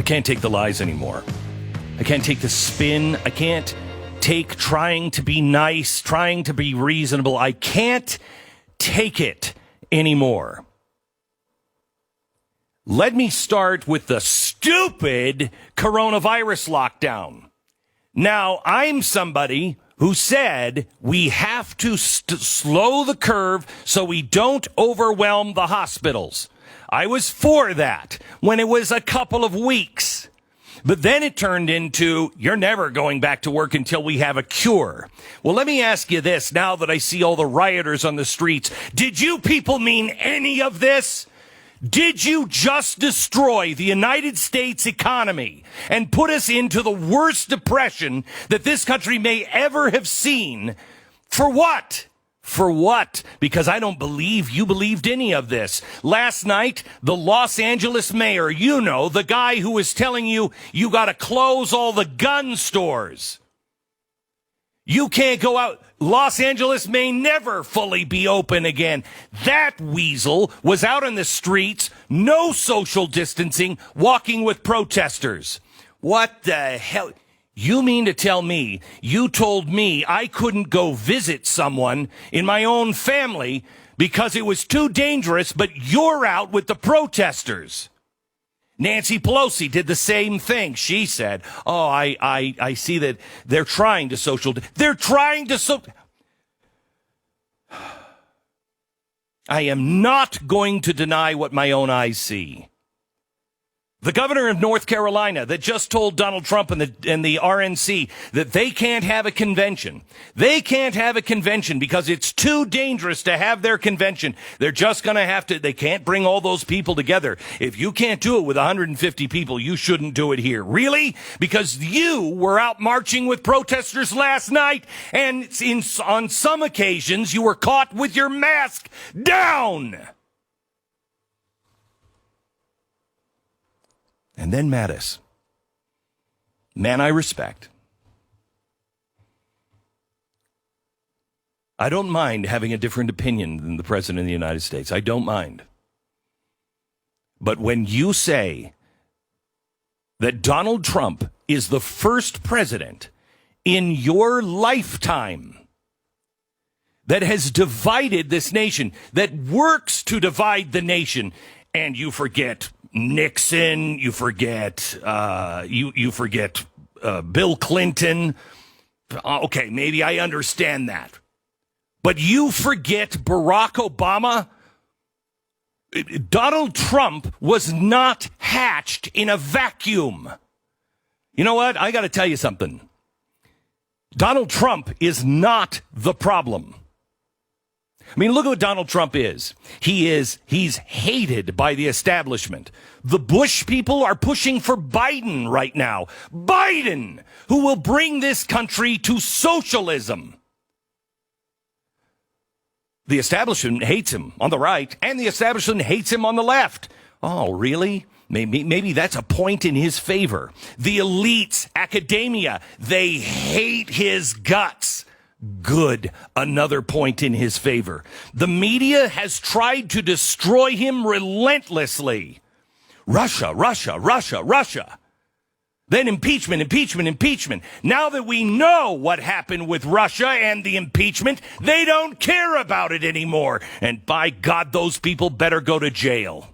I can't take the lies anymore. I can't take the spin. I can't take trying to be nice, trying to be reasonable. I can't take it anymore. Let me start with the stupid coronavirus lockdown. Now, I'm somebody who said we have to slow the curve so we don't overwhelm the hospitals. I was for that when it was a couple of weeks. But then it turned into, you're never going back to work until we have a cure. Well, let me ask you this now that I see all the rioters on the streets. Did you people mean any of this? Did you just destroy the United States economy and put us into the worst depression that this country may ever have seen? For what? For what? Because I don't believe you believed any of this. Last night, the Los Angeles mayor, you know, the guy who was telling you got to close all the gun stores. You can't go out. Los Angeles may never fully be open again. That weasel was out on the streets, no social distancing, walking with protesters. What the hell? You mean to tell me you told me I couldn't go visit someone in my own family because it was too dangerous, but you're out with the protesters? Nancy Pelosi did the same thing. She said, oh, I see that they're trying to social... They're trying to... I am not going to deny what my own eyes see. The governor of North Carolina that just told Donald Trump and the RNC that they can't have a convention. They can't have a convention because it's too dangerous to have their convention. They're just going to have to, they can't bring all those people together. If you can't do it with 150 people, you shouldn't do it here. Really? Because you were out marching with protesters last night, and on some occasions you were caught with your mask down. And then Mattis. Man I respect. I don't mind having a different opinion than the President of the United States. I don't mind. But when you say that Donald Trump is the first president in your lifetime that has divided this nation, that works to divide the nation, and you forget Nixon, you forget you forget Bill Clinton. Okay, maybe I understand that. But you forget Barack Obama. Donald Trump was not hatched in a vacuum. You know what? I got to tell you something. Donald Trump is not the problem. I mean, look at what Donald Trump is. He's hated by the establishment. The Bush people are pushing for Biden right now. Biden, who will bring this country to socialism. The establishment hates him on the right, and the establishment hates him on the left. Oh, really? Maybe that's a point in his favor. The elites, academia, they hate his guts. Good. Another point in his favor. The media has tried to destroy him relentlessly. Russia, Russia, Russia, Russia. Then impeachment, impeachment, impeachment. Now that we know what happened with Russia and the impeachment, they don't care about it anymore. And by God, those people better go to jail.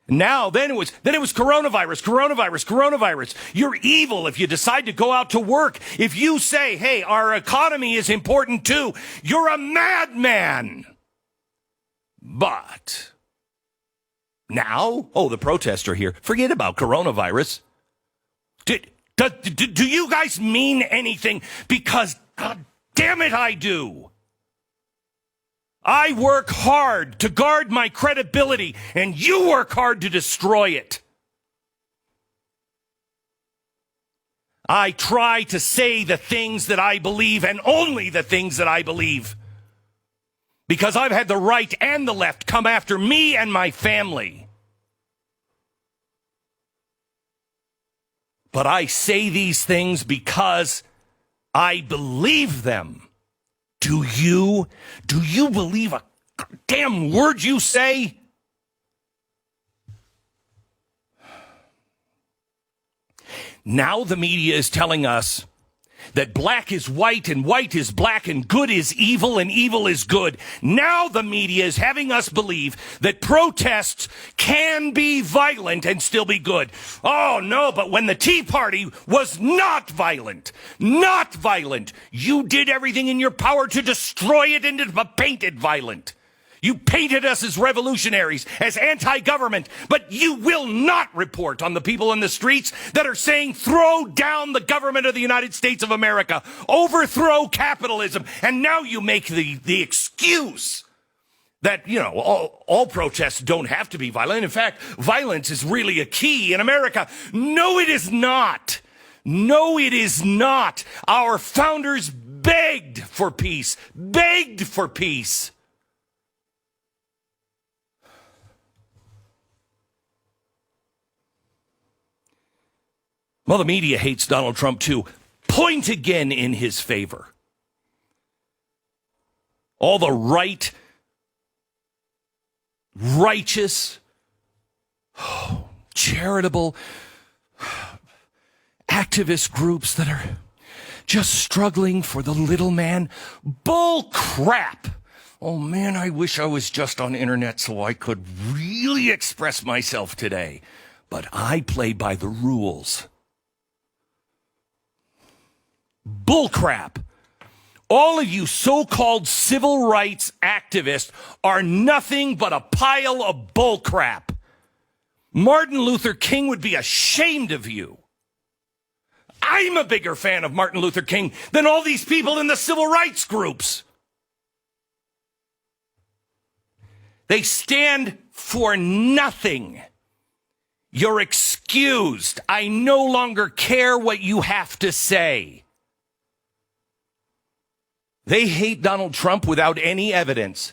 Now, then it was coronavirus. You're evil if you decide to go out to work. If you say, hey, our economy is important too, you're a madman. But now, the protests are here. Forget about coronavirus. Do you guys mean anything? Because, God damn it, I do. I work hard to guard my credibility, and you work hard to destroy it. I try to say the things that I believe, and only the things that I believe. Because I've had the right and the left come after me and my family. But I say these things because I believe them. Do you believe a damn word you say? Now the media is telling us that black is white and white is black and good is evil and evil is good. Now the media is having us believe that protests can be violent and still be good. Oh no, but when the Tea Party was not violent, you did everything in your power to destroy it and to paint it violent. You painted us as revolutionaries, as anti-government, but you will not report on the people in the streets that are saying, throw down the government of the United States of America, overthrow capitalism. And now you make the excuse that, all protests don't have to be violent. In fact, violence is really a key in America. No, it is not. No, it is not. Our founders begged for peace. Well, the media hates Donald Trump too. Point again in his favor. All the righteous, charitable, activist groups that are just struggling for the little man. Bull crap. Oh man, I wish I was just on internet so I could really express myself today. But I play by the rules. Bullcrap. All of you so-called civil rights activists are nothing but a pile of bullcrap. Martin Luther King would be ashamed of you. I'm a bigger fan of Martin Luther King than all these people in the civil rights groups. They stand for nothing. You're excused. I no longer care what you have to say. They hate Donald Trump without any evidence.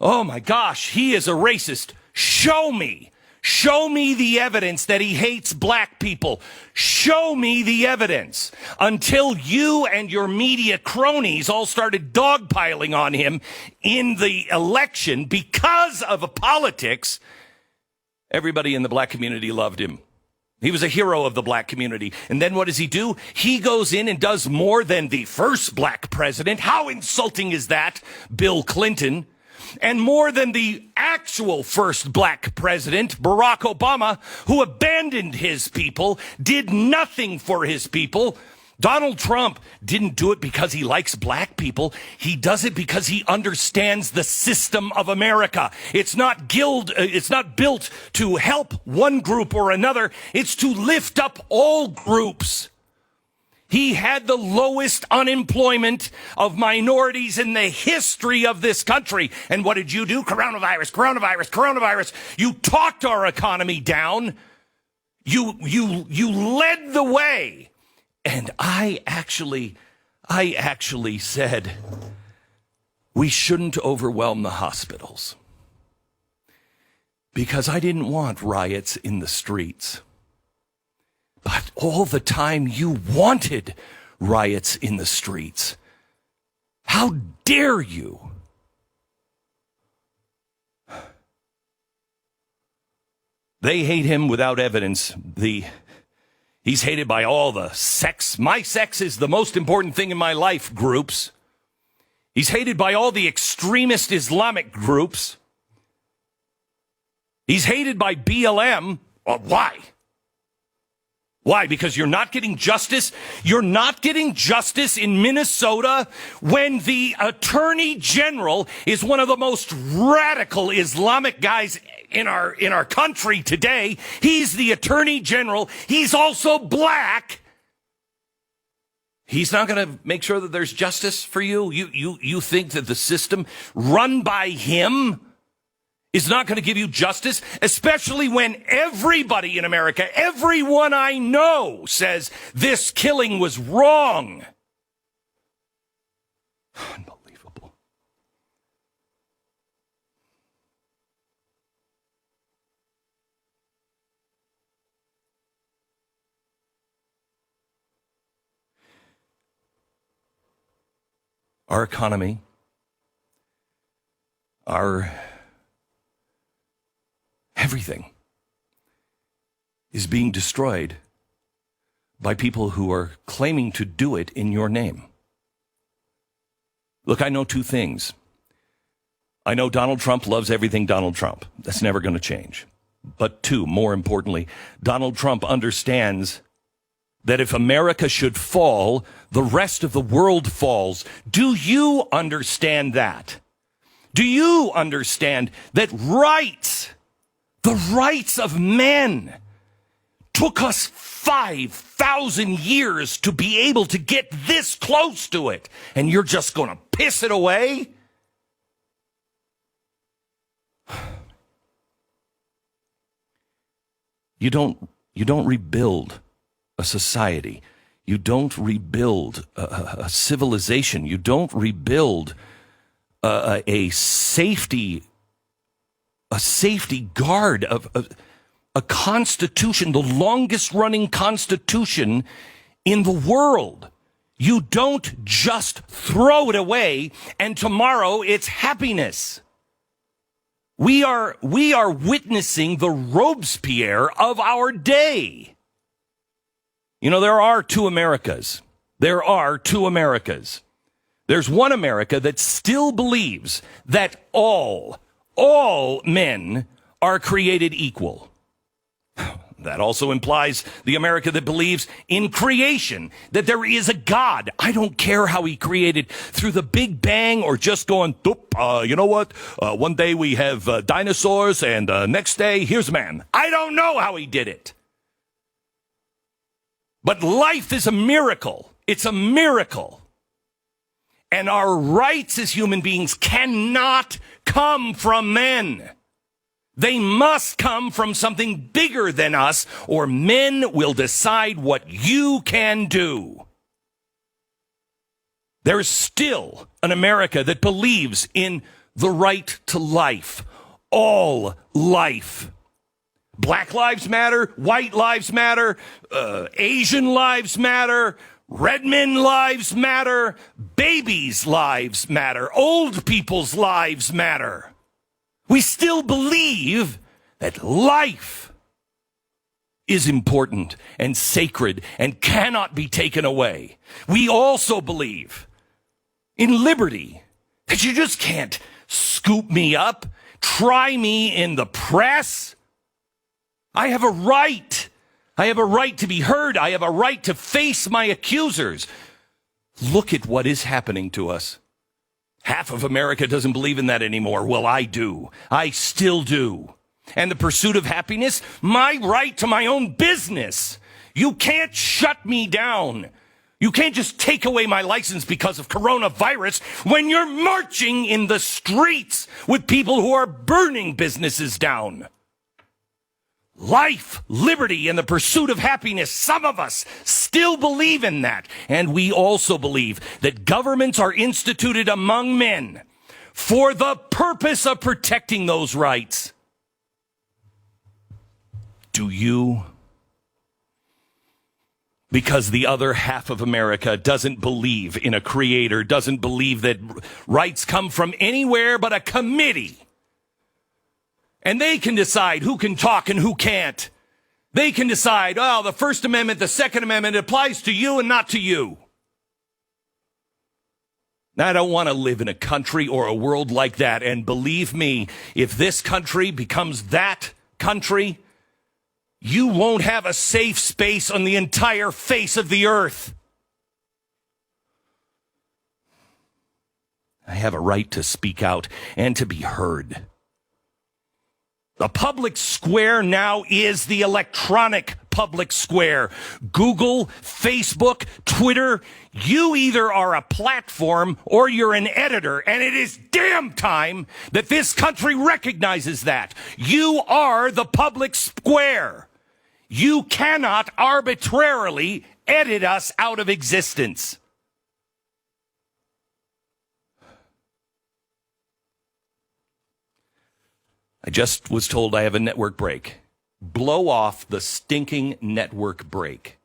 Oh my gosh, he is a racist. Show me. Show me the evidence that he hates black people. Show me the evidence. Until you and your media cronies all started dogpiling on him in the election because of politics, everybody in the black community loved him. He was a hero of the black community. And then what does he do? He goes in and does more than the first black president. How insulting is that, Bill Clinton? And more than the actual first black president, Barack Obama, who abandoned his people, did nothing for his people. Donald Trump didn't do it because he likes black people. He does it because he understands the system of America. It's not built to help one group or another. It's to lift up all groups. He had the lowest unemployment of minorities in the history of this country. And what did you do? Coronavirus. You talked our economy down. You led the way. And I actually said we shouldn't overwhelm the hospitals because I didn't want riots in the streets. But all the time you wanted riots in the streets. How dare you? They hate him without evidence. He's hated by all the sex. My sex is the most important thing in my life groups. He's hated by all the extremist Islamic groups. He's hated by BLM. Why? Why? Because you're not getting justice? You're not getting justice in Minnesota when the attorney general is one of the most radical Islamic guys in our country today. He's the attorney general. He's also black. He's not going to make sure that there's justice for you? You think that the system run by him is not going to give you justice, especially when everybody in America, everyone I know, says this killing was wrong. Unbelievable. Our economy, our everything is being destroyed by people who are claiming to do it in your name. Look, I know two things. I know Donald Trump loves everything Donald Trump. That's never going to change. But two, more importantly, Donald Trump understands that if America should fall, the rest of the world falls. Do you understand that? Do you understand that rights, the rights of men, took us 5,000 years to be able to get this close to it, and you're just going to piss it away? You don't rebuild a society. You don't rebuild a civilization. You don't rebuild a safety guard of a constitution, the longest running constitution in the world. You don't just throw it away and tomorrow it's happiness. We are witnessing the Robespierre of our day. You know, there are two Americas. There are two Americas. There's one America that still believes that all men are created equal. That also implies the America that believes in creation, that there is a God. I don't care how he created through the Big Bang or just going, you know what? One day we have dinosaurs and next day here's man. I don't know how he did it. But life is a miracle. It's a miracle. And our rights as human beings cannot come from men. They must come from something bigger than us, or men will decide what you can do. There is still an America that believes in the right to life, all life. Black lives matter, white lives matter, Asian lives matter, red men lives matter, babies' lives matter, old people's lives matter. We still believe that life is important and sacred and cannot be taken away. We also believe in liberty, that you just can't scoop me up, try me in the press. I have a right. I have a right to be heard. I have a right to face my accusers. Look at what is happening to us. Half of America doesn't believe in that anymore. Well, I do. I still do. And the pursuit of happiness, my right to my own business. You can't shut me down. You can't just take away my license because of coronavirus when you're marching in the streets with people who are burning businesses down. Life, liberty, and the pursuit of happiness. Some of us still believe in that. And we also believe that governments are instituted among men for the purpose of protecting those rights. Do you? Because the other half of America doesn't believe in a creator, doesn't believe that rights come from anywhere but a committee. And they can decide who can talk and who can't. They can decide, oh, the First Amendment, the Second Amendment applies to you and not to you. Now, I don't want to live in a country or a world like that. And believe me, if this country becomes that country, you won't have a safe space on the entire face of the earth. I have a right to speak out and to be heard. The public square now is the electronic public square. Google, Facebook, Twitter, you either are a platform or you're an editor, and it is damn time that this country recognizes that. You are the public square. You cannot arbitrarily edit us out of existence. I just was told I have a network break. Blow off the stinking network break.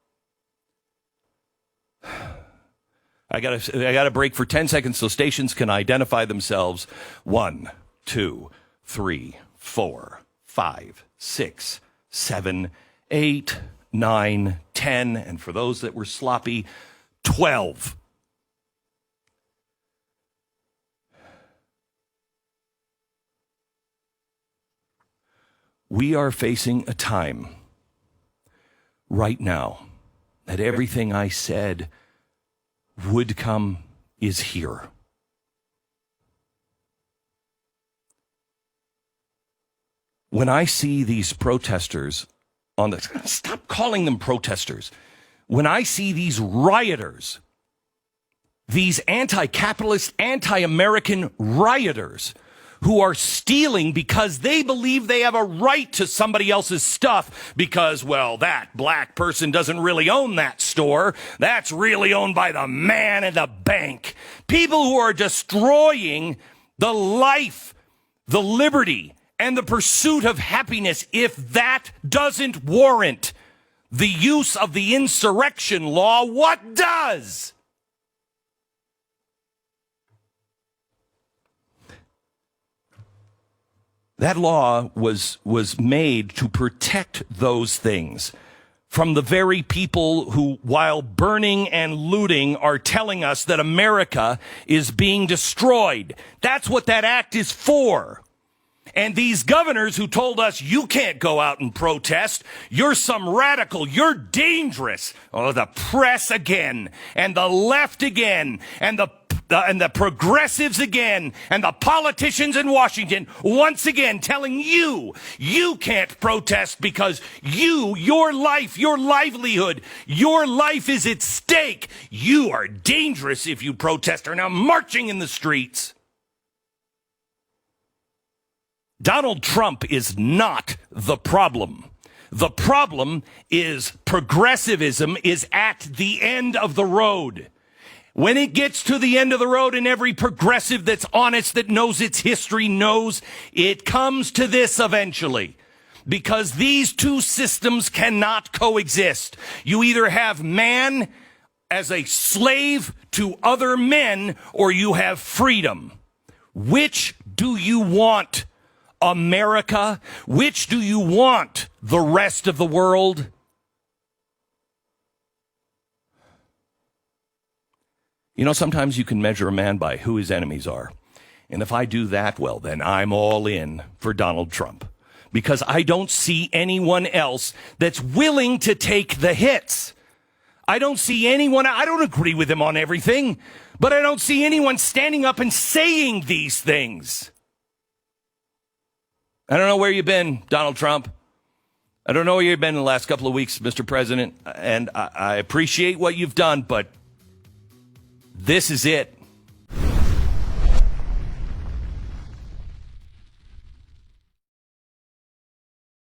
I got a break for 10 seconds so stations can identify themselves. 1, 2, 3, 4, 5, 6, 7, 8, 9, 10. 10, and for those that were sloppy, 12. We are facing a time right now that everything I said would come is here. When I see these protesters on the... Stop calling them protesters. When I see these rioters, these anti-capitalist, anti-American rioters who are stealing because they believe they have a right to somebody else's stuff because, well, that black person doesn't really own that store. That's really owned by the man at the bank. People who are destroying the life, the liberty, and the pursuit of happiness, if that doesn't warrant the use of the insurrection law, what does? That law was made to protect those things from the very people who, while burning and looting, are telling us that America is being destroyed. That's what that act is for. And these governors who told us, you can't go out and protest, you're some radical, you're dangerous. Oh, the press again, and the left again, and the progressives again, and the politicians in Washington once again telling you can't protest because your life, your livelihood, your life is at stake. You are dangerous if you protest, are now marching in the streets. Donald Trump is not the problem. The problem is progressivism is at the end of the road. When it gets to the end of the road, and every progressive that's honest, that knows its history, knows it comes to this eventually. Because these two systems cannot coexist. You either have man as a slave to other men, or you have freedom. Which do you want? America? Which do you want? The rest of the world? You know, sometimes you can measure a man by who his enemies are. And if I do that, well, then I'm all in for Donald Trump. Because I don't see anyone else that's willing to take the hits. I don't see anyone, I don't agree with him on everything, but I don't see anyone standing up and saying these things. I don't know where you've been, Donald Trump. I don't know where you've been in the last couple of weeks, Mr. President, and I appreciate what you've done, but this is it.